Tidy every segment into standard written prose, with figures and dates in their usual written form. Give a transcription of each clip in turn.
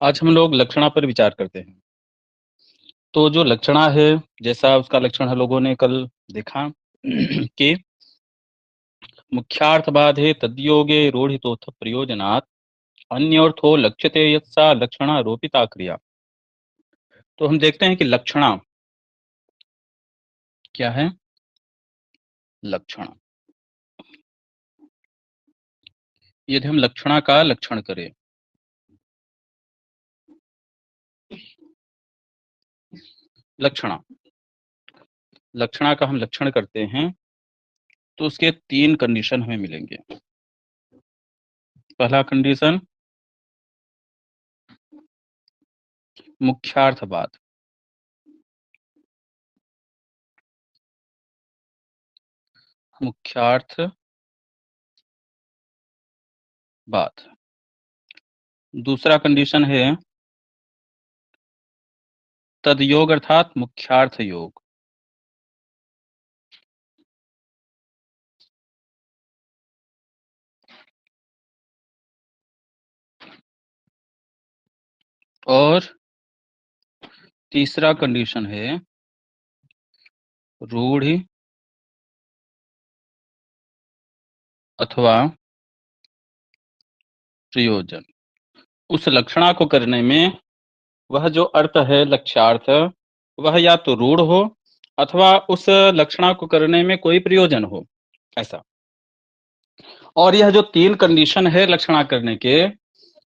आज हम लोग लक्षणा पर विचार करते हैं। तो जो लक्षणा है, जैसा उसका लक्षण है लोगों ने कल देखा कि मुख्यार्थबाधे तद्योगे रूढ़ितोऽथ प्रयोजनात् अन्योर्थो लक्ष्यते यत्सा लक्षणा रोपिता क्रिया। तो हम देखते हैं कि लक्षणा क्या है। लक्षणा, यदि हम लक्षणा का लक्षण करें, लक्षणा लक्षणा का हम लक्षण करते हैं तो उसके 3 कंडीशन हमें मिलेंगे। पहला कंडीशन मुख्यार्थवाद, मुख्यार्थवाद। दूसरा कंडीशन है तदयोग अर्थात मुख्यार्थ योग। और तीसरा कंडीशन है रूढ़ि अथवा प्रयोजन। उस लक्षणा को करने में वह जो अर्थ है लक्ष्यार्थ, वह या तो रूढ़ हो अथवा उस लक्षणा को करने में कोई प्रयोजन हो, ऐसा। और यह जो 3 कंडीशन है लक्षणा करने के,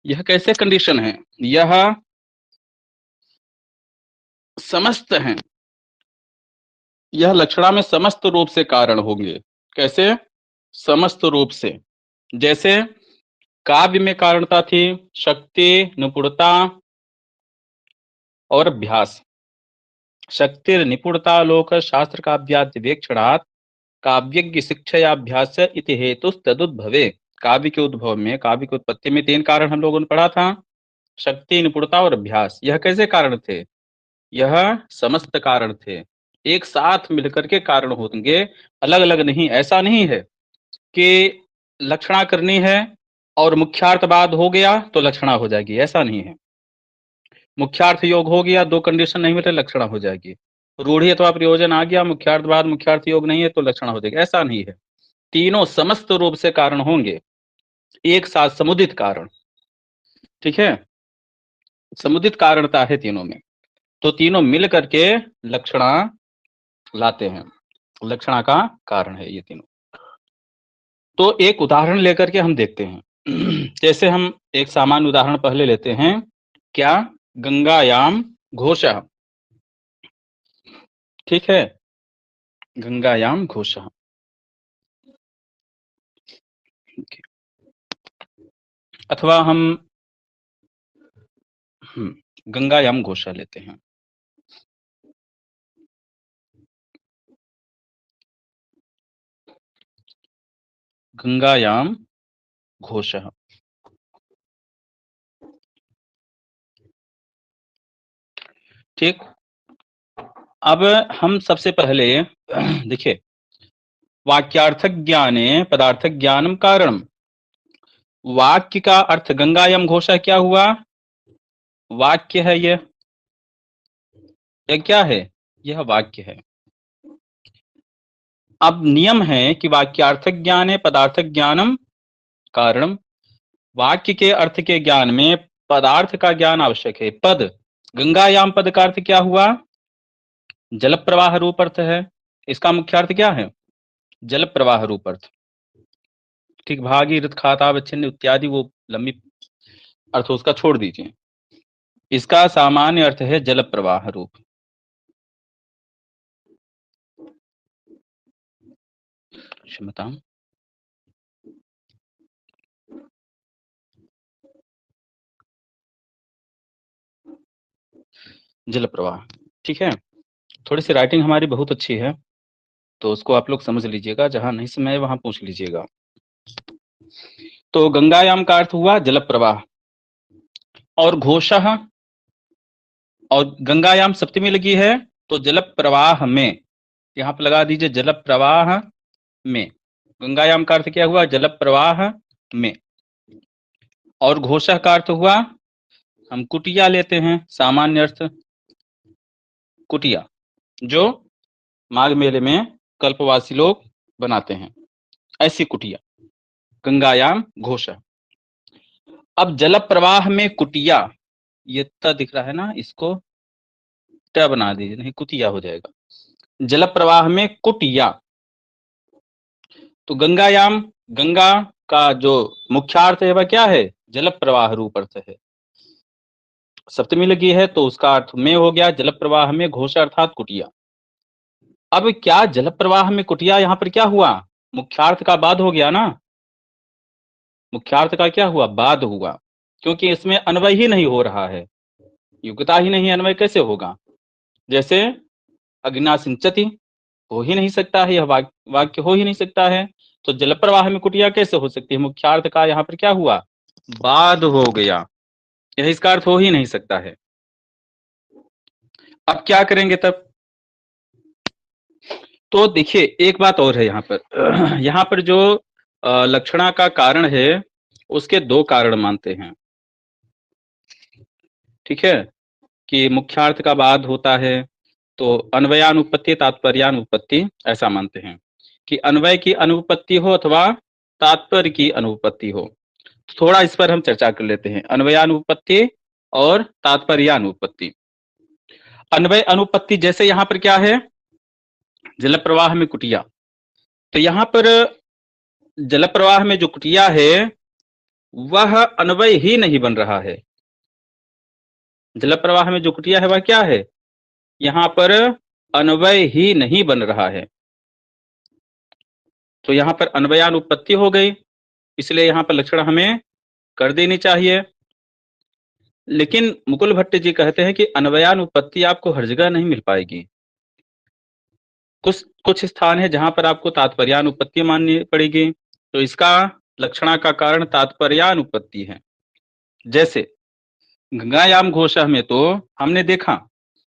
यह कैसे कंडीशन है? यह समस्त हैं। यह लक्षणा में समस्त रूप से कारण होंगे। कैसे? समस्त रूप से। जैसे काव्य में कारणता थी शक्ति, निपुणता और अभ्यास। शक्तिर निपुणता लोक शास्त्र काव्याद्यवेक्षणात् काव्यज्ञ शिक्षयाभ्यास इति हेतुस्तदुद्भवे। काव्य के उद्भव में, काव्य की उत्पत्ति में 3 कारण हम लोगों ने पढ़ा था, शक्ति, निपुणता और अभ्यास। यह कैसे कारण थे? यह समस्त कारण थे, एक साथ मिलकर के कारण होंगे, अलग अलग नहीं। ऐसा नहीं है कि लक्षणा करनी है और मुख्यार्थवाद हो गया तो लक्षणा हो जाएगी, ऐसा नहीं है। मुख्यार्थ योग हो गया, 2 कंडीशन नहीं मिले, लक्षणा हो जाएगी। रूढ़ि अथवा प्रयोजन आ गया, मुख्यार्थवाद मुख्यार्थ योग नहीं है तो लक्षणा हो जाएगी, ऐसा नहीं है। तीनों समस्त रूप से कारण होंगे, एक साथ समुदित कारण। ठीक है, समुदित कारणता है तीनों में, तो तीनों मिल करके लक्षणा लाते हैं, लक्षणा का कारण है ये तीनों। तो एक उदाहरण लेकर के हम देखते हैं। जैसे हम एक सामान्य उदाहरण पहले लेते हैं, क्या? गंगायाम घोषः। ठीक है, गंगायाम घोषः। अथवा हम गंगायाम घोषः लेते हैं। गंगायाम घोषः। ठीक, अब हम सबसे पहले देखिए, वाक्यार्थ ज्ञाने पदार्थ ज्ञानम कारणम। वाक्य का अर्थ गंगायाम घोषः क्या हुआ? वाक्य है यह क्या है? यह वाक्य है। अब नियम है कि वाक्यार्थ ज्ञाने पदार्थ ज्ञानम कारणम। वाक्य के अर्थ के ज्ञान में पदार्थ का ज्ञान आवश्यक है। पद, गंगायाम पद का अर्थ क्या हुआ? जल प्रवाह रूप अर्थ है। इसका मुख्य अर्थ क्या है? जल प्रवाह रूप अर्थ। ठीक, भागीरथ खाता विच्छिन्न इत्यादि वो लंबी अर्थ उसका छोड़ दीजिए, इसका सामान्य अर्थ है जल प्रवाह रूप। क्षमता, जल प्रवाह। ठीक है, थोड़ी सी राइटिंग हमारी बहुत अच्छी है तो उसको आप लोग समझ लीजिएगा, जहां नहीं समय वहां पूछ लीजिएगा। तो गंगायाम का अर्थ हुआ जल प्रवाह, और घोषः, और गंगायाम सप्तमी लगी है तो जल प्रवाह में, यहां पर लगा दीजिए जल प्रवाह में। गंगायाम का अर्थ क्या हुआ? जल प्रवाह में। और घोषः का अर्थ हुआ हम कुटिया लेते हैं, सामान्य अर्थ कुटिया, जो माघ मेले में कल्पवासी लोग बनाते हैं, ऐसी कुटिया, गंगायाम घोषः। अब जल प्रवाह में कुटिया, ये त दिख रहा है ना, इसको ट बना दीजिए, नहीं कुतिया हो जाएगा। जल प्रवाह में कुटिया, तो गंगायाम, गंगा का जो मुख्यार्थ है वह क्या है? जल प्रवाह रूप अर्थ है। सप्तमी लगी है तो उसका अर्थ में हो गया, जल प्रवाह में घोष अर्थात कुटिया। अब क्या जल प्रवाह में कुटिया, यहां पर क्या हुआ? मुख्यार्थ का बाद हो गया ना, मुख्यार्थ का क्या हुआ? बाद हुआ, क्योंकि इसमें अन्वय ही नहीं हो रहा है, युक्ता ही नहीं, अन्वय कैसे होगा? जैसे अग्ना सिंचती, हो ही नहीं सकता है, यह वाक्य हो ही नहीं सकता है। तो जल प्रवाह में कुटिया कैसे हो सकती है? मुख्यार्थ का यहाँ पर क्या हुआ? बाद हो गया, यह इसका अर्थ हो ही नहीं सकता है। अब क्या करेंगे तब? तो देखिए एक बात और है यहाँ पर यहाँ पर जो लक्षणा का कारण है उसके दो कारण मानते हैं, ठीक है, कि मुख्यार्थ का बाद होता है तो अन्वयानुपत्ति तात्पर्यानुपत्ति, ऐसा मानते हैं कि अन्वय की अनुपत्ति हो अथवा तात्पर्य की अनुपत्ति हो। थोड़ा इस पर हम चर्चा कर लेते हैं, अन्वयानुपत्ति और तात्पर्यानुपत्ति। अन्वय अनुपत्ति जैसे यहाँ पर क्या है, जल प्रवाह में कुटिया, तो यहाँ पर जल प्रवाह में जो कुटिया है वह अन्वय ही नहीं बन रहा है। जल प्रवाह में जो कुटिया है वह क्या है? यहाँ पर अन्वय ही नहीं बन रहा है, तो यहाँ पर अन्वयानुपत्ति हो गई, इसलिए यहाँ पर लक्षण हमें कर देनी चाहिए। लेकिन मुकुल भट्ट जी कहते हैं कि अन्वयानुपत्ति आपको हर जगह नहीं मिल पाएगी, कुछ कुछ स्थान है जहां पर आपको तात्पर्यानुपत्ति माननी पड़ेगी, तो इसका लक्षणा का कारण तात्पर्यानुपत्ति है। जैसे गंगायाम घोषः में तो हमने देखा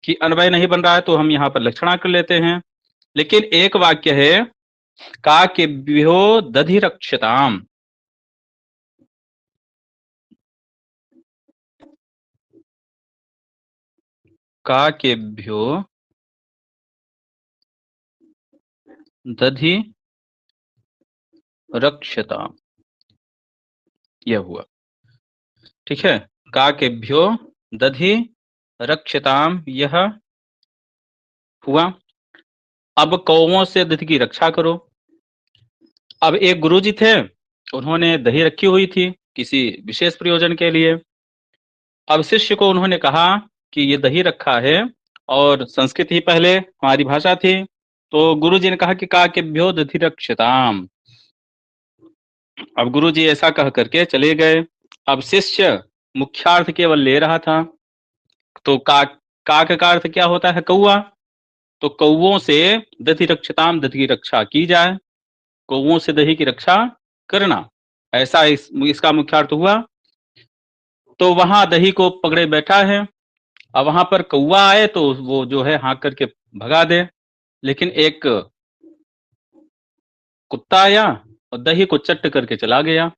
कि अन्वय नहीं बन रहा है, तो हम यहाँ पर लक्षणा कर लेते हैं। लेकिन एक वाक्य है काकेभ्यो दधिरक्षताम, काकेभ्यो दधि रक्षताम, यह हुआ, ठीक है, काकेभ्यो दधि रक्षताम, यह हुआ। अब कौवों से दधि की रक्षा करो। अब एक गुरुजी थे, उन्होंने दही रखी हुई थी किसी विशेष प्रयोजन के लिए। अब शिष्य को उन्होंने कहा कि ये दही रखा है, और संस्कृत ही पहले हमारी भाषा थी, तो गुरुजी ने कहा कि काकेभ्यो दधि रक्षताम। अब गुरुजी ऐसा कह करके चले गए। अब शिष्य मुख्यार्थ केवल ले रहा था, तो काक का अर्थ क्या होता है? कौआ, तो कौओं से दधि रक्षताम, दधि की रक्षा की जाए, कौओं से दही की रक्षा करना, ऐसा इसका मुख्यार्थ हुआ। तो वहां दही को पकड़े बैठा है, अब वहां पर कौआ आए तो वो जो है हाँक करके भगा दे, लेकिन एक कुत्ता आया और दही को चट्ट करके चला गया।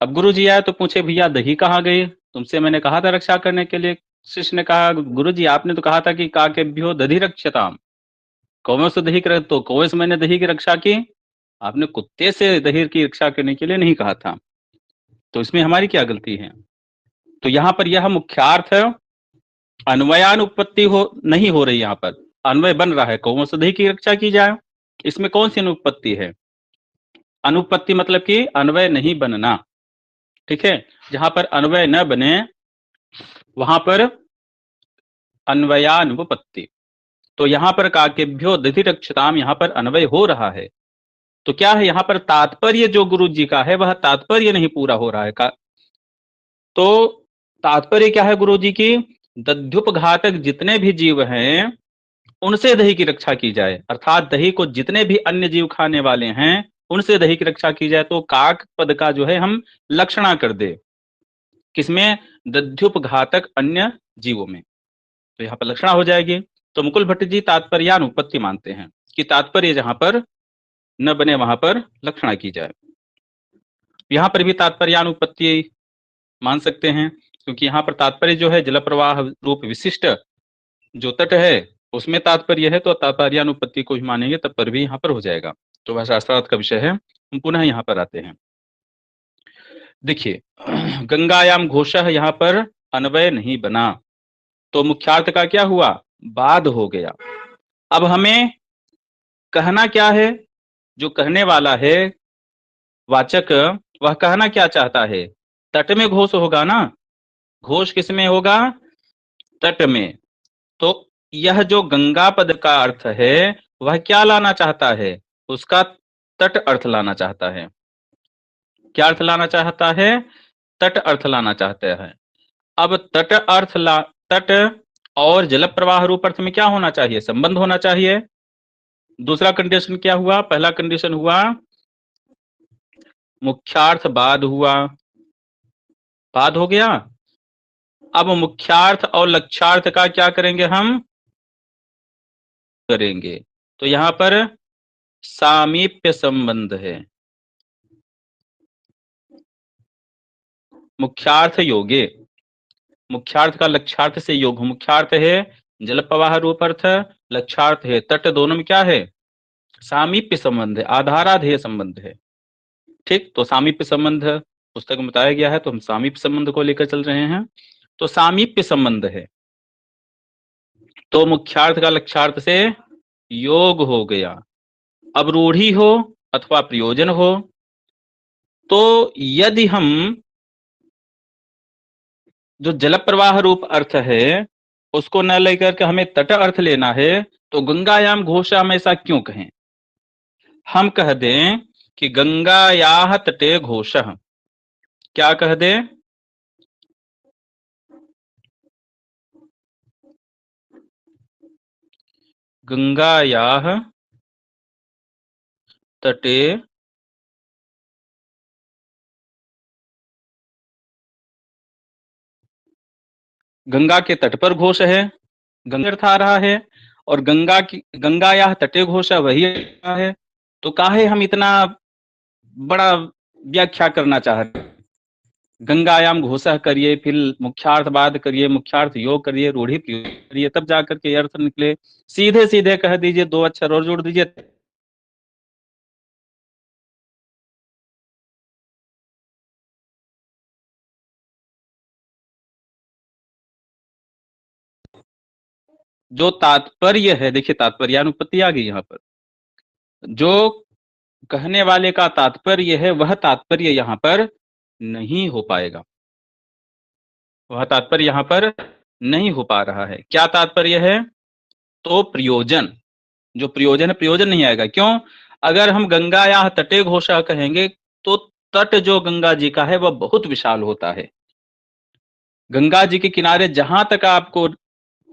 अब गुरुजी आए तो पूछे भैया दही कहाँ गई, तुमसे मैंने कहा था रक्षा करने के लिए। शिष्य ने कहा गुरुजी आपने तो कहा था कि काकेभ्यो दधि रक्षताम, कौवे से दही कर, तो कौवे से मैंने दही की रक्षा की, आपने कुत्ते से दही की रक्षा करने के लिए नहीं कहा था, तो इसमें हमारी क्या गलती है? तो यहाँ पर यह मुख्यार्थ है, अन्वयानुपत्ति हो नहीं हो रही, यहाँ पर अन्वय बन रहा है, कौवों से दही की रक्षा की जाए, इसमें कौन सी अनुपत्ति है? अनुपत्ति मतलब कि अन्वय नहीं बनना, ठीक है, जहां पर अन्वय न बने वहां पर अन्वयानुपत्ति। तो यहाँ पर काकेभ्यो दधि रक्षताम, यहाँ पर अन्वय हो रहा है, तो क्या है यहाँ पर तात्पर्य जो गुरु जी का है वह तात्पर्य नहीं पूरा हो रहा है का। तो तात्पर्य क्या है गुरु जी की? दध्युपघातक जितने भी जीव हैं उनसे दही की रक्षा की जाए, अर्थात दही को जितने भी अन्य जीव खाने वाले हैं उनसे दही की रक्षा की जाए। तो काक पद का जो है हम लक्षणा कर दे, किसमें? दध्युपघातक अन्य जीवों में, तो यहाँ पर लक्षणा हो जाएगी। तो मुकुल भट्ट जी तात्पर्यानुपत्ति मानते हैं कि तात्पर्य जहां पर न बने वहां पर लक्षणा की जाए। यहां पर भी तात्पर्यानुपत्ति मान सकते हैं, क्योंकि यहाँ पर तात्पर्य जो है जल प्रवाह रूप विशिष्ट जो तट है उसमें तात्पर्य है, तो तात्पर्यानुपत्ति को ही मानेंगे तब पर भी यहाँ पर हो जाएगा। तो वह शास्त्रार्थ का विषय है। हम पुनः यहाँ पर आते हैं। देखिए, गंगायाम घोषः यहाँ पर अन्वय नहीं बना, तो मुख्यार्थ का क्या हुआ, बाद हो गया। अब हमें कहना क्या है, जो कहने वाला है वाचक, वह कहना क्या चाहता है, तट में घोष होगा ना, घोष किस में होगा, तट में। तो यह जो गंगा पद का अर्थ है वह क्या लाना चाहता है, उसका तट अर्थ लाना चाहता है। क्या अर्थ लाना चाहता है, तट अर्थ लाना चाहते हैं। अब तट अर्थ तट और जल प्रवाह रूप अर्थ में क्या होना चाहिए, संबंध होना चाहिए। दूसरा कंडीशन क्या हुआ, पहला कंडीशन हुआ मुख्यार्थ बाद हुआ, बाद हो गया। अब मुख्यार्थ और लक्ष्यार्थ का क्या करेंगे, हम करेंगे। तो यहां पर सामीप्य संबंध है, मुख्यार्थ योगे, मुख्यार्थ का लक्ष्यार्थ से योग। मुख्यार्थ है जल प्रवाह रूप अर्थ, लक्ष्यार्थ है तट, दोनों में क्या है, सामीप्य संबंध है, आधाराधेय संबंध है। ठीक, तो सामीप्य संबंध पुस्तक में बताया गया है, तो हम सामीप्य संबंध को लेकर चल रहे हैं। तो सामीप्य संबंध है, तो मुख्यार्थ का लक्ष्यार्थ से योग हो गया। अब रूढ़ी हो अथवा प्रयोजन हो, तो यदि हम जो जल प्रवाह रूप अर्थ है उसको न लेकर के हमें तट अर्थ लेना है, तो गंगायाम घोष हम ऐसा क्यों कहें। हम कह दें कि गंगायाह तटे घोषः, क्या कह दें, गंगायाह तटे गंगा के तट पर घोष है, गंगा अर्थ आ रहा है, और गंगायाह तटे घोष वही है। तो काहे हम इतना बड़ा व्याख्या करना चाह रहे हैं, गंगायाम घोषः करिए, फिर मुख्यार्थ बाद करिए, मुख्यार्थ योग करिए, रूढ़ी प्रयोग करिए, तब जाकर के अर्थ निकले। सीधे सीधे कह दीजिए, दो अक्षर और जोड़ दीजिए। जो तात्पर्य है, देखिए तात्पर्यानुपत्ति आ गई यहाँ पर, जो कहने वाले का तात्पर्य है वह तात्पर्य यहाँ पर नहीं हो पाएगा, वह तात्पर्य यहाँ पर नहीं हो पा रहा है। क्या तात्पर्य है, तो प्रयोजन, जो प्रयोजन है प्रयोजन नहीं आएगा। क्यों, अगर हम गंगा या तटे घोषा कहेंगे तो तट जो गंगा जी का है वह बहुत विशाल होता है। गंगा जी के किनारे जहां तक आपको,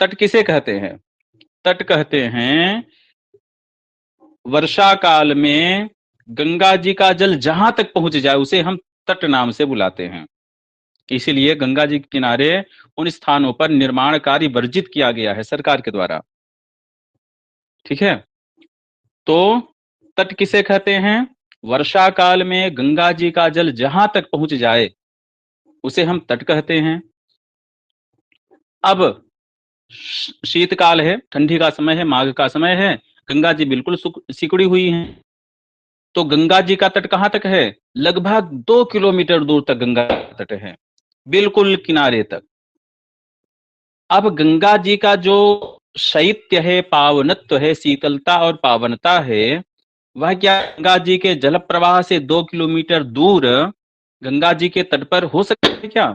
तट किसे कहते हैं, तट कहते हैं वर्षा काल में गंगा जी का जल जहां तक पहुंच जाए उसे हम तट नाम से बुलाते हैं। इसीलिए गंगा जी के किनारे उन स्थानों पर निर्माण कार्य वर्जित किया गया है सरकार के द्वारा। ठीक है, तो तट किसे कहते हैं, वर्षा काल में गंगा जी का जल जहां तक पहुंच जाए उसे हम तट कहते हैं। अब शीतकाल है, ठंडी का समय है, माघ का समय है, गंगा जी बिल्कुल सिकुड़ी हुई हैं, तो गंगा जी का तट कहां तक है, लगभग 2 किलोमीटर दूर तक गंगा तट है, बिल्कुल किनारे तक। अब गंगा जी का जो शैत्य है, पावनत्व है, शीतलता और पावनता है, वह क्या गंगा जी के जल प्रवाह से 2 किलोमीटर दूर गंगा जी के तट पर हो सकता है क्या,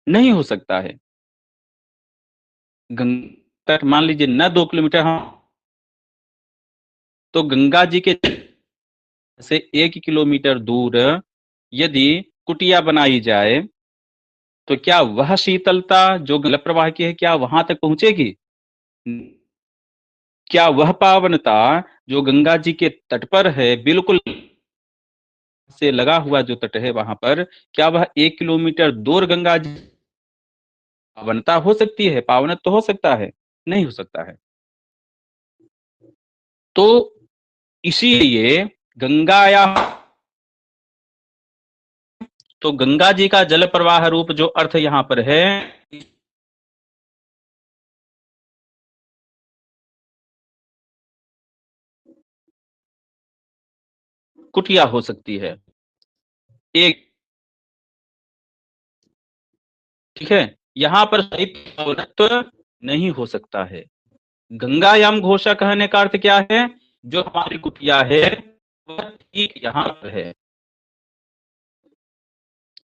नहीं हो सकता है। गंगा तट मान लीजिए न 2 किलोमीटर, हाँ, तो गंगा जी के से 1 किलोमीटर दूर यदि कुटिया बनाई जाए तो क्या वह शीतलता जो जल प्रवाह की है क्या वहां तक पहुंचेगी, क्या वह पावनता जो गंगा जी के तट पर है, बिल्कुल से लगा हुआ जो तट है वहां पर, क्या वह 1 किलोमीटर दूर गंगा जी पावनता हो सकती है, पावनत तो हो सकता है, नहीं हो सकता है। तो इसीलिए गंगा या तो गंगा जी का जल प्रवाह रूप जो अर्थ यहां पर है, कुटिया हो सकती है एक, ठीक है। यहां पर सही पौनत्व नहीं हो सकता है। गंगायाम घोषा कहने का अर्थ क्या है? जो हमारी कुटिया है वह ठीक यहां पर है,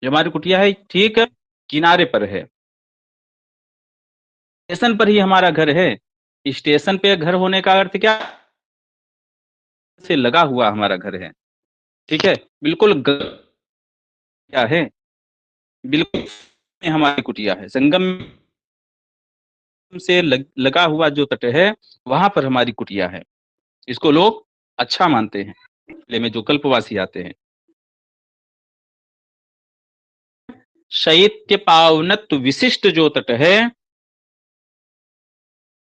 जो हमारी कुटिया है ठीक किनारे पर है, स्टेशन पर ही हमारा घर है। स्टेशन पे घर होने का अर्थ क्या? से लगा हुआ हमारा घर है, ठीक है। बिल्कुल क्या है, बिल्कुल हमारी कुटिया है, संगम से लगा हुआ जो तट है वहां पर हमारी कुटिया है। इसको लोग अच्छा मानते हैं, जिले में जो कल्पवासी आते हैं। शैत्य पावनत्व विशिष्ट जो तट है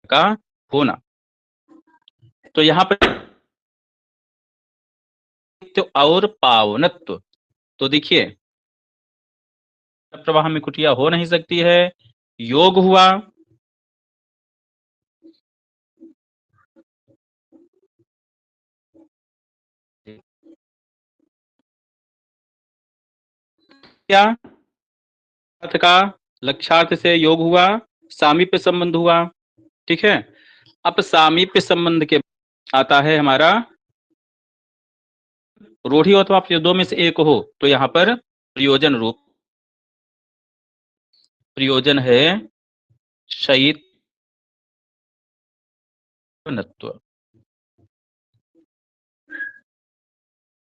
का होना, तो यहाँ पर तो और पावनत्व, तो देखिए प्रवाह में कुटिया हो नहीं सकती है। योग हुआ, क्या अर्थ का लक्ष्यार्थ से योग हुआ, सामीप्य संबंध हुआ, ठीक है। अब सामीप्य संबंध के आता है हमारा रूढ़ि हो, तो आप ये दो में से एक हो, तो यहाँ पर प्रयोजन रूप, प्रयोजन है शयित्वनत्व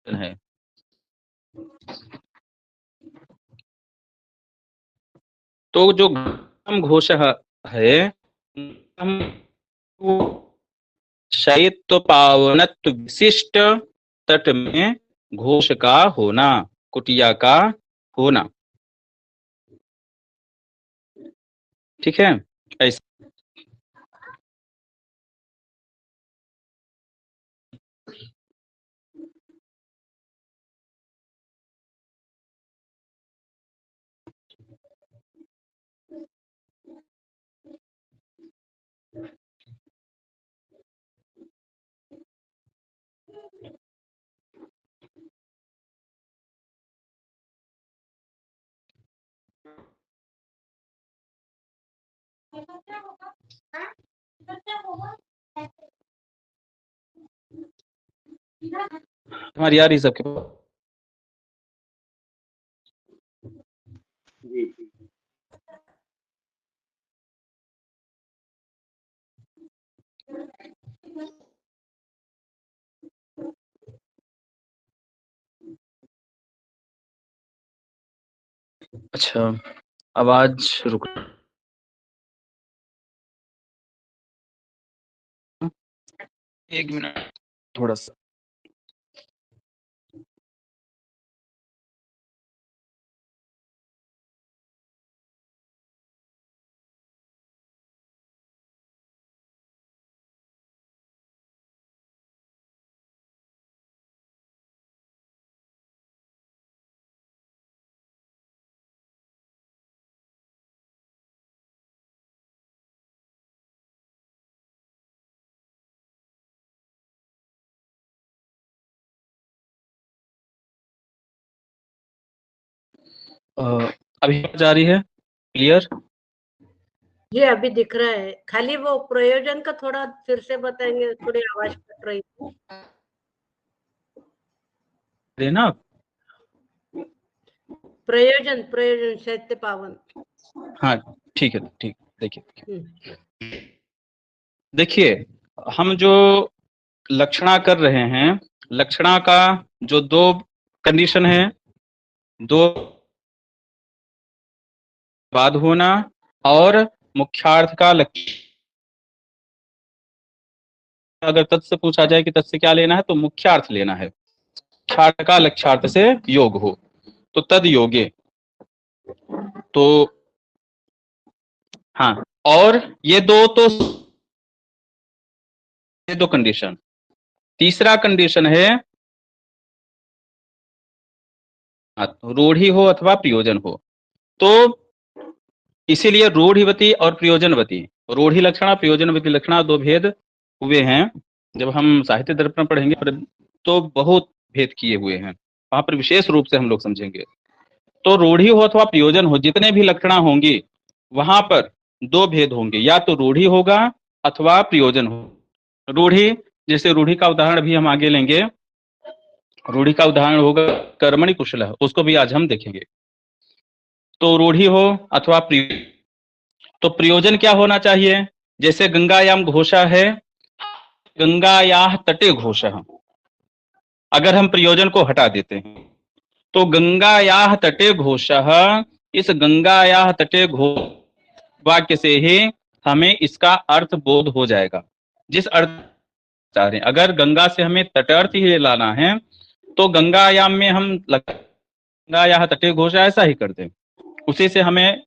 है। तो जो गम घोष है, शयित्व पावनत्व विशिष्ट तट में घोष का होना, कुटिया का होना, ठीक है। ऐसा हमारी यार ही सबके पास। जी जी। अच्छा, आवाज रुक, एक मिनट थोड़ा सा। अभी जा रही है क्लियर? ये अभी दिख रहा है, खाली वो प्रयोजन का थोड़ा फिर से बताएंगे, थोड़ी आवाज कट रही थी ना, प्रयोजन, प्रयोजन शैत्य पावन। हाँ ठीक है, ठीक। देखिए हम्म। देखिए, हम जो लक्षणा कर रहे हैं, लक्षणा का जो दो कंडीशन है, दो बाद होना और मुख्यार्थ का लक्ष्य। अगर तत् से पूछा जाए कि तत् से क्या लेना है, तो मुख्यार्थ लेना है। मुख्यार्थ का लक्ष्यार्थ से योग हो तो तद योगे, तो हाँ। और ये दो तो ये दो कंडीशन। तीसरा कंडीशन है रूढ़ी हो अथवा प्रयोजन हो। तो इसीलिए रूढ़िवती और प्रयोजनवती, रूढ़ि लक्षणा प्रयोजनवती लक्षणा दो भेद हुए हैं। जब हम साहित्य दर्पण पढ़ेंगे तो बहुत भेद किए हुए हैं, वहां पर विशेष रूप से हम लोग समझेंगे। तो रूढ़ी हो अथवा प्रयोजन हो, जितने भी लक्षणा होंगी वहां पर दो भेद होंगे, या तो रूढ़ी होगा अथवा प्रयोजन हो। रूढ़ी, जैसे रूढ़ी का उदाहरण भी हम आगे लेंगे, रूढ़ी का उदाहरण होगा कर्मणि कुशलः, उसको भी आज हम देखेंगे। तो रूढ़ी हो अथवा तो प्रयोजन क्या होना चाहिए? जैसे गंगायाम घोषा है, गंगायाः तटे घोषः। अगर हम प्रयोजन को हटा देते हैं तो गंगायाः तटे घोषः, इस गंगायाः तटे घोष वाक्य से ही हमें इसका अर्थ बोध हो जाएगा। जिस अर्थ चाह रहे हैं, अगर गंगा से हमें तटर्थ ही लाना है तो गंगायाम में हम गंगायाः तटे घोषः ऐसा ही कर दें, उसी से हमें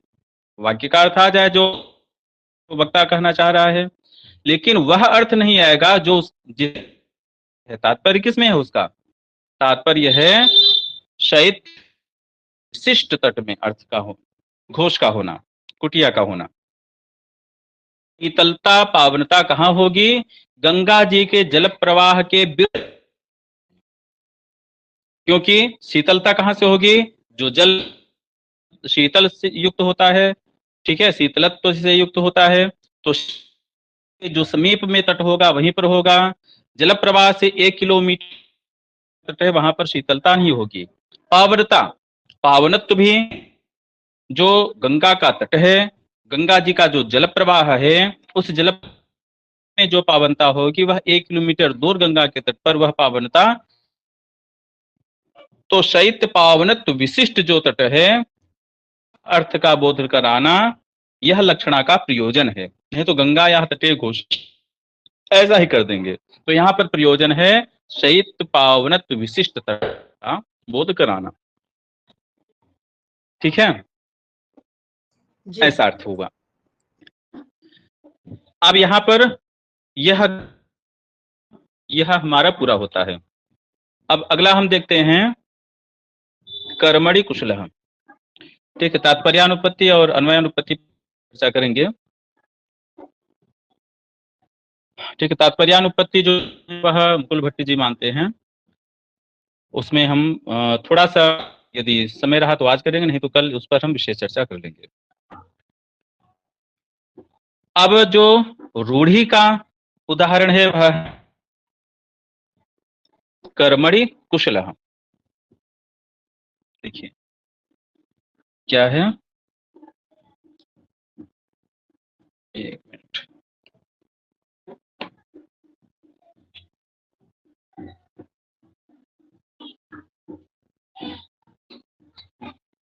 वाक्य का अर्थ आ जाए जो वक्ता कहना चाह रहा है। लेकिन वह अर्थ नहीं आएगा जो तात्पर्य किसमें है, उसका तात्पर्य है शैत विशिष्ट तट में अर्थ का हो, घोष का होना, कुटिया का होना। शीतलता पावनता कहाँ होगी? गंगा जी के जल प्रवाह के क्योंकि शीतलता कहाँ से होगी? जो जल शीतल से युक्त होता है, ठीक है, शीतलत्व से युक्त होता है, तो जो समीप में तट होगा वहीं पर होगा। जल प्रवाह से 1 किलोमीटर तट है, वहां पर शीतलता नहीं होगी। पावनता, पावनत्व भी जो गंगा का तट है, गंगा जी का जो जल प्रवाह है, उस जल में जो पावनता होगी वह 1 किलोमीटर दूर गंगा के तट पर वह पावनता। तो शैत्य पावनत्व विशिष्ट जो तट है, अर्थ का बोध कराना, यह लक्षणा का प्रयोजन है। नहीं तो गंगा या तटे घोष ऐसा ही कर देंगे। तो यहाँ पर प्रयोजन है शैत्य पावनत्व विशिष्ट तट का बोध कराना, ठीक है, जी। ऐसा अर्थ होगा। अब यहाँ पर यह हमारा पूरा होता है। अब अगला हम देखते हैं कर्मणि कुशलः। ठीक है, तात्पर्यानुपत्ति और अन्वयानुपत्ति चर्चा करेंगे। ठीक है, तात्पर्यानुपत्ति जो वह मुकुल भट्टी जी मानते हैं, उसमें हम थोड़ा सा यदि समय रहा तो आज करेंगे, नहीं तो कल उस पर हम विशेष चर्चा कर लेंगे। अब जो रूढ़ी का उदाहरण है वह कर्मणि कुशलः। देखिए क्या है, एक मिनट,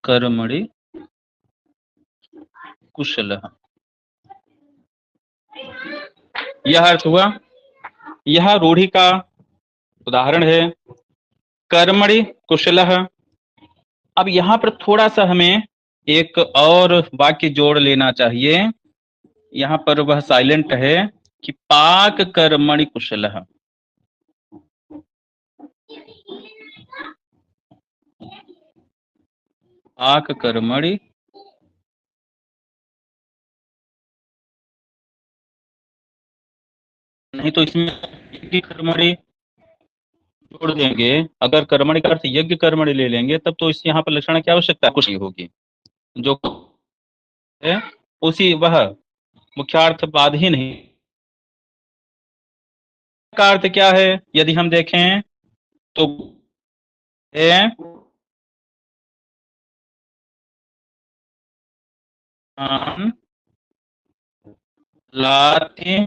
कर्मणि कुशलः, यह अर्थ हुआ। यह रूढ़ी का उदाहरण है, कर्मणि कुशलः। अब यहाँ पर थोड़ा सा हमें एक और वाक्य जोड़ लेना चाहिए। यहाँ पर वह साइलेंट है कि पाक कर्मणि कुशलः। पाक कर्मणि, नहीं तो इसमें यज्ञ कर्मणि जोड़ देंगे। अगर कर्मणि का अर्थ यज्ञ कर्मणि ले लेंगे तब तो इस यहाँ पर लक्षण की आवश्यकता कुछ नहीं होगी। जो है उसी वह मुख्यार्थवाद ही नहीं। का अर्थ क्या है यदि हम देखें तो है लाति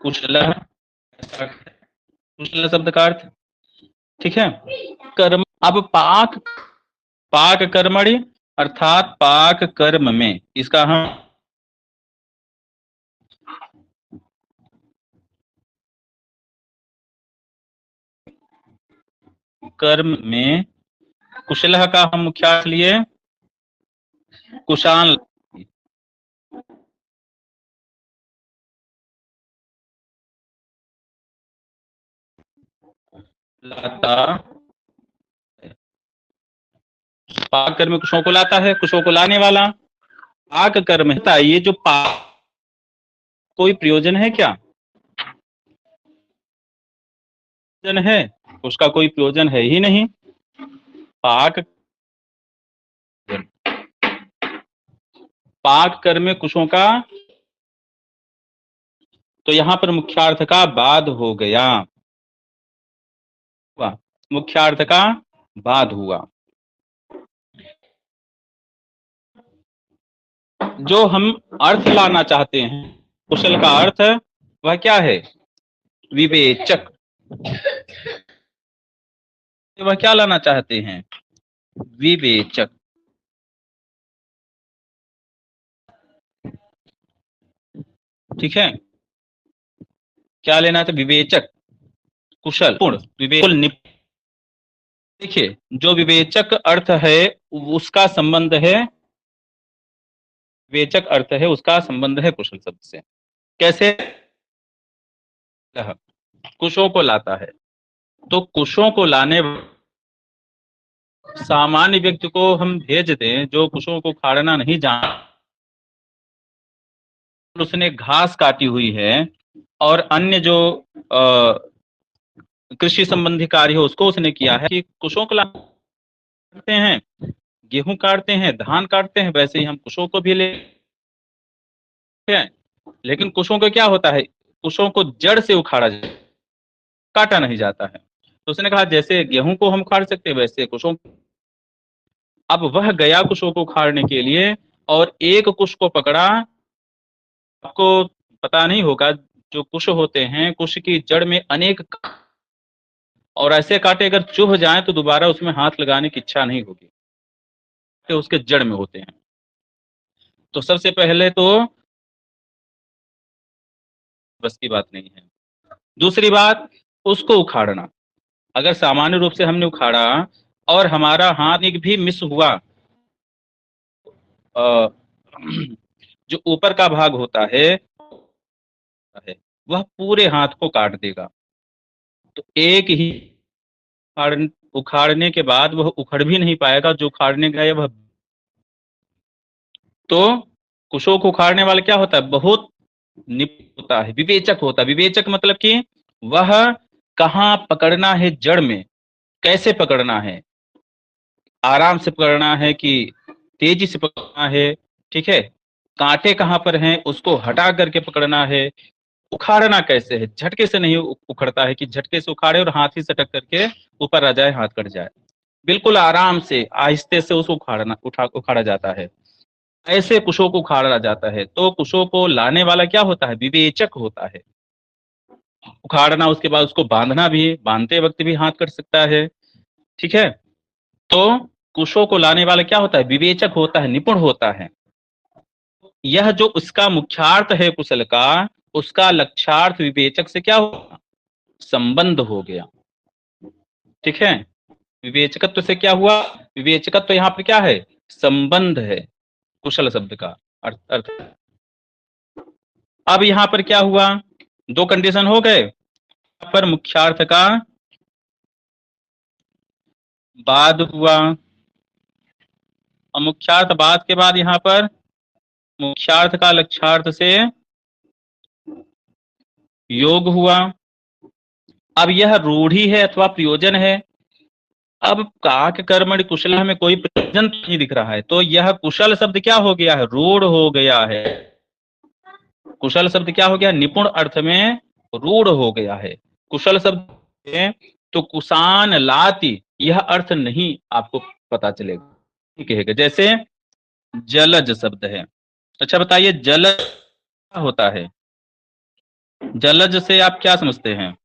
कुशल, कुशल शब्द का अर्थ, ठीक है, कर्म। अब पाक, पाक कर्मणि अर्थात पाक कर्म में, इसका हम कर्म में कुशल का हम मुख्यार्थ लिए कुशाल, लाता, पाक कर्म कुशों को लाता है, कुशों को लाने वाला पाक कर्म है। ये जो पाक कोई प्रयोजन है क्या? प्रयोजन है? उसका कोई प्रयोजन है ही नहीं। पाक पाक कर्म कुशों का, तो यहां पर मुख्यार्थ का बाद हो गया, मुख्यार्थ का बाद हुआ। जो हम अर्थ लाना चाहते हैं कुशल का अर्थ वह क्या है? विवेचक। वह क्या लाना चाहते हैं? विवेचक। ठीक है, क्या लेना था? विवेचक, कुशल, पूर्ण, विवेक। देखिए, जो विवेचक अर्थ है उसका संबंध है, विवेचक अर्थ है उसका संबंध है कुशल शब्द से। कैसे? कुशों को लाता है, तो कुशों को लाने, सामान्य व्यक्ति को हम भेज दें जो कुशों को खाड़ना नहीं जान, उसने घास काटी हुई है और अन्य जो कृषि संबंधी कार्य हो उसको उसने किया है कि कुशों को लाते हैं, गेहूं काटते हैं, धान काटते हैं, वैसे ही हम कुशों को भी ले हैं। लेकिन कुशों को क्या होता है? कुशों को जड़ से उखाड़ा जाता है, काटा नहीं जाता है। तो उसने कहा जैसे गेहूं को हम उखाड़ सकते हैं वैसे कुशों। अब वह गया कुशों को उखाड़ने के लिए और एक कुश को पकड़ा। आपको पता नहीं होगा, जो कुश होते हैं कुश की जड़ में अनेक, और ऐसे कांटे अगर चुभ जाए तो दोबारा उसमें हाथ लगाने की इच्छा नहीं होगी, तो उसके जड़ में होते हैं। तो सबसे पहले तो बस की बात नहीं है। दूसरी बात, उसको उखाड़ना। अगर सामान्य रूप से हमने उखाड़ा और हमारा हाथ एक भी मिस हुआ, जो ऊपर का भाग होता है वह पूरे हाथ को काट देगा। तो एक ही उखाड़ने के बाद वह उखड़ भी नहीं पाएगा, जो उखाड़ने गए वह। तो कुशों को उखाड़ने वाला क्या होता है? बहुत निपुण होता है, विवेचक होता है। विवेचक मतलब कि वह कहाँ पकड़ना है जड़ में, कैसे पकड़ना है, आराम से पकड़ना है कि तेजी से पकड़ना है, ठीक है, कांटे कहाँ पर हैं उसको हटा करके पकड़ना है, उखाड़ना कैसे है, झटके से नहीं उखड़ता है कि झटके से उखाड़े और हाथ ही सटक करके ऊपर आ जाए, हाथ कट जाए। बिल्कुल आराम से आहिस्ते से उसको उखाड़ा जाता है। ऐसे कुशों को उखाड़ा जाता है। तो कुशों को लाने वाला क्या होता है? विवेचक होता है। उखाड़ना, उसके बाद उसको बांधना भी, बांधते वक्त भी हाथ कट सकता है, ठीक है। तो कुशों को लाने वाला क्या होता है? विवेचक होता है, निपुण होता है। यह जो उसका मुख्यार्थ है कुशल का, उसका लक्ष्यार्थ विवेचक से क्या होगा? संबंध हो गया, ठीक है। विवेचकत्व से क्या हुआ? विवेचकत्व यहाँ पर क्या है? संबंध है कुशल शब्द का अर्थ। अब यहां पर क्या हुआ? दो कंडीशन हो गए। पर मुख्यार्थ का बाद हुआ, और मुख्यार्थ बाद के बाद यहां पर मुख्यार्थ का लक्ष्यार्थ से योग हुआ। अब यह रूढ़ी है अथवा प्रयोजन है। अब काक कर्मणि कुशल में कोई प्रयोजन नहीं दिख रहा है, तो यह कुशल शब्द क्या हो गया है? रूढ़ हो गया है। कुशल शब्द क्या हो गया? निपुण अर्थ में रूढ़ हो गया है। कुशल शब्द है तो कुशान लाति, यह अर्थ नहीं आपको पता चलेगा, ठीक है। जैसे जलज शब्द है। अच्छा बताइए, जलज क्या होता है? जलज से आप क्या समझते हैं?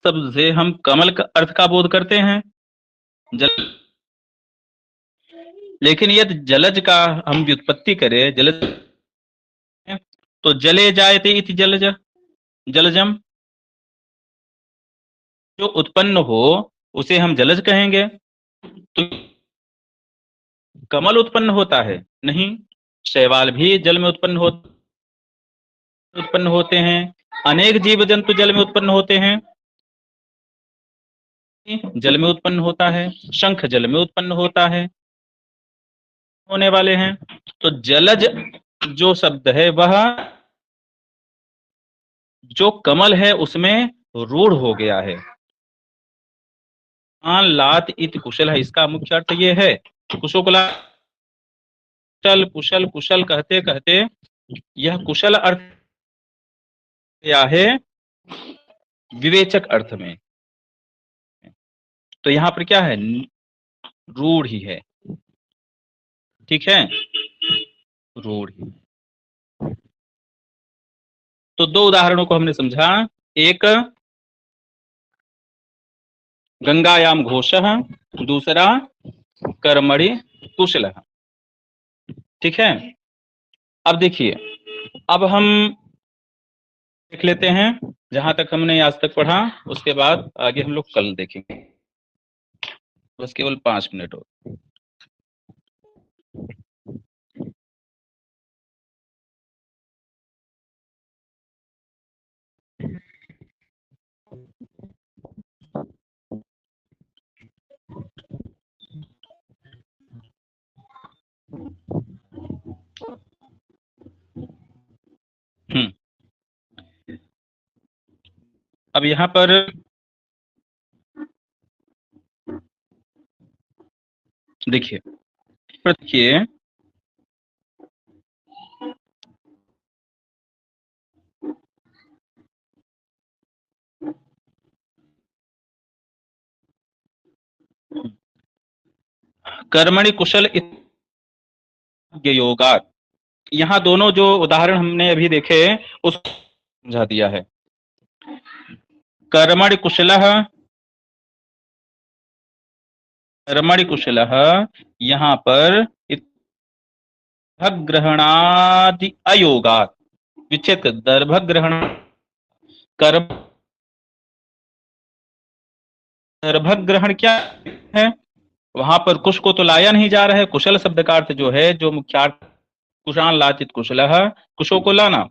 शब्द से हम कमल का अर्थ का बोध करते हैं, जल। लेकिन यदि जलज का हम व्युत्पत्ति करें, जलज, तो जले जायते इति जलज, जलजम, जो उत्पन्न हो उसे हम जलज कहेंगे। तो कमल उत्पन्न होता है? नहीं। शैवाल भी जल में उत्पन्न होते हैं। अनेक जीव जंतु जल में उत्पन्न होते हैं। जल में उत्पन्न होता है। शंख जल में उत्पन्न होता है, होने वाले हैं। तो जलज जो शब्द है वह जो कमल है उसमें रूढ़ हो गया है। लात इत कुशल है, इसका मुख्य अर्थ ये है। कुशोकुला कुशल कुशल कुशल कहते कहते यह कुशल अर्थ क्या है? विवेचक अर्थ में। तो यहाँ पर क्या है? रूढ़ ही है। ठीक है, रूढ़ ही। तो दो उदाहरणों को हमने समझा। एक गंगायाम घोषः, दूसरा कर्मणि कुशलः। ठीक है। अब देखिए, अब हम देख लेते हैं जहां तक हमने आज तक पढ़ा, उसके बाद आगे हम लोग कल देखेंगे। बस केवल 5 मिनट हो। अब यहाँ पर देखिए, कर्मणि कुशल योगात, यहाँ दोनों जो उदाहरण हमने अभी देखे उस समझा दिया है। कर्मणि कुशलः, कर्मणि कुशलः यहाँ पर ग्रहणादि अयोगात, विच्छेद कर दर्भ ग्रहण कर्म। दर्भ ग्रहण क्या है? वहां पर कुश को तो लाया नहीं जा रहा है। कुशल शब्द का अर्थ जो है, जो मुख्यार्थ कुशान लाचित कुशलः, कुशों को लाना।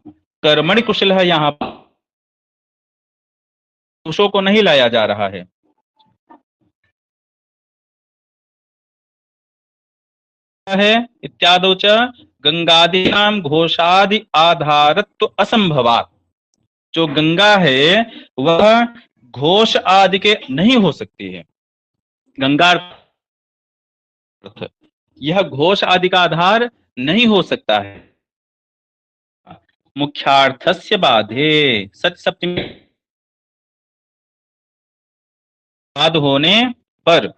कर्मणि कुशलः यहाँ कुशों को नहीं लाया जा रहा है। इत्यादौ च गंगादीनाम घोषादि आधारत्व असंभवात, जो गंगा है वह घोष आदि के नहीं हो सकती है। गंगा यह घोष आदि का आधार नहीं हो सकता है। मुख्यार्थस्य बाधे, सच सप्तमी बाध होने पर,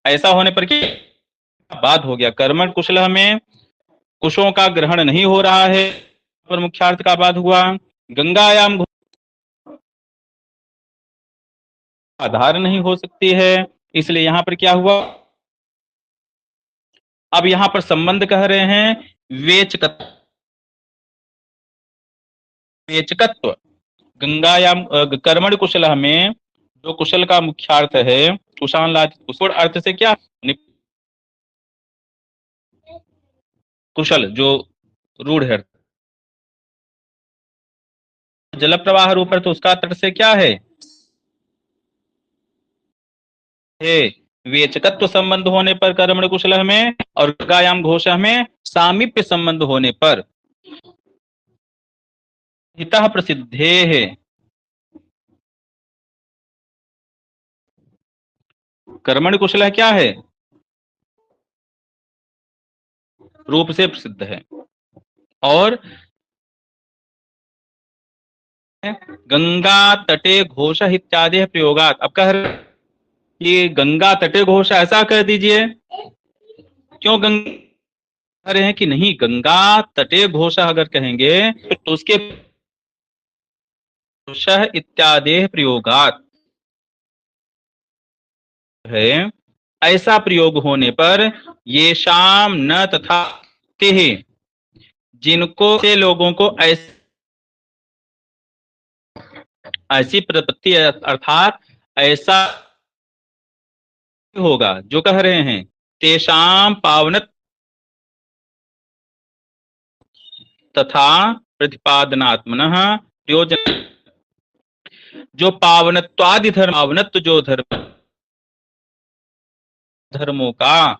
ऐसा होने पर क्या बाध हो गया? कर्मण कुशल में कुशों का ग्रहण नहीं हो रहा है, पर मुख्यार्थ का बाध हुआ। गंगायाम आधार नहीं हो सकती है, इसलिए यहां पर क्या हुआ? अब यहां पर संबंध कह रहे हैं विवेचकत्व। विवेचकत्व गंगायाम कर्मण कुशल में जो कुशल का मुख्यार्थ है, कुशान लाचित कुशल अर्थ से क्या? कुशल जो रूढ़ है, जल प्रवाह रूप है, तो उसका तट से क्या है? विवेचकत्व संबंध होने पर कर्मण कुशल में, और गंगायाम घोष में सामीप्य संबंध होने पर हितः प्रसिद्धे है। कर्मण कुशल क्या है? रूप से प्रसिद्ध है। और गंगा तटे घोष इत्यादि प्रयोगात, अब कह रहे कि गंगा तटे घोष, ऐसा कह दीजिए। क्यों गंगा कह रहे हैं कि नहीं, गंगा तटे घोष अगर कहेंगे तो उसके घोष इत्यादि प्रयोगात है, ऐसा प्रयोग होने पर ये शाम न तथा ते, जिनको से लोगों को ऐसी प्रपत्ति अर्थात ऐसा होगा जो कह रहे हैं तेषां पावनत तथा प्रतिपादनात्मनः प्रयोजन, जो पावनत्वादि धर्म, पावनत्व जो धर्मों का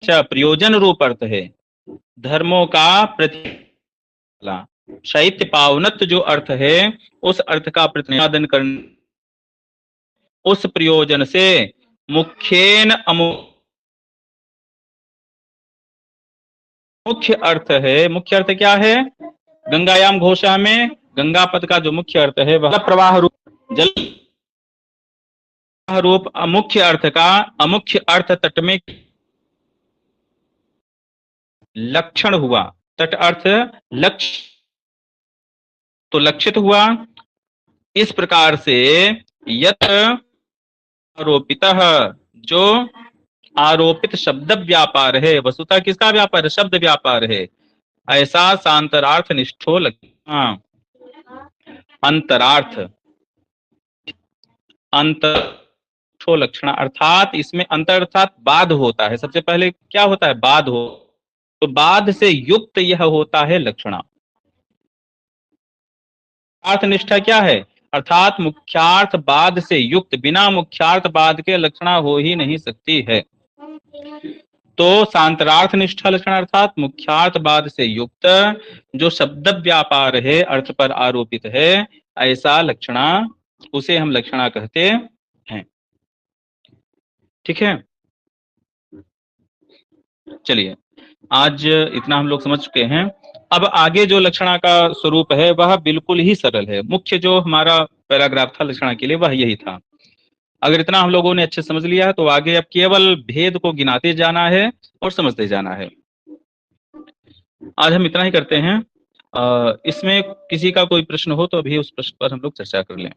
प्रयोजन रूप अर्थ है, धर्मों का साहित्य पावनत्व जो अर्थ है उस अर्थ का प्रतिपादन करने, उस प्रयोजन से मुख्येन मुख्य अर्थ है। मुख्य अर्थ क्या है? गंगायाम घोषा में गंगा पद का जो मुख्य अर्थ है वह प्रवाह रूप, जल रूप मुख्य अर्थ का अमुख्य अर्थ तट में लक्षण हुआ। तट अर्थ लक्ष्य, तो लक्षित हुआ। इस प्रकार से यत आरोपितः, जो आरोपित शब्द व्यापार है, वस्तुतः किसका व्यापार है? शब्द व्यापार है। ऐसा सांतरार्थ निष्ठो अंतरार्थ अंतरक्षो लक्षण, अर्थात इसमें अंतर अर्थात बाद होता है। सबसे पहले क्या होता है? बाद हो, तो बाद से युक्त यह होता है लक्षणा। अर्थनिष्ठा क्या है? अर्थात मुख्यार्थ बाद से युक्त, बिना मुख्यार्थ बाद के लक्षणा हो ही नहीं सकती है। तो सांतरार्थ निष्ठा लक्षण अर्थात मुख्यार्थ बाद से युक्त जो शब्द व्यापार है, अर्थ पर आरोपित है, ऐसा लक्षणा, उसे हम लक्षणा कहते हैं। ठीक है, चलिए आज इतना हम लोग समझ चुके हैं। अब आगे जो लक्षणा का स्वरूप है वह बिल्कुल ही सरल है। मुख्य जो हमारा पैराग्राफ था लक्षणा के लिए वह यही था। अगर इतना हम लोगों ने अच्छे समझ लिया है तो आगे अब केवल भेद को गिनाते जाना है और समझते जाना है। आज हम इतना ही करते हैं। इसमें किसी का कोई प्रश्न हो तो अभी उस प्रश्न पर हम लोग चर्चा कर लें।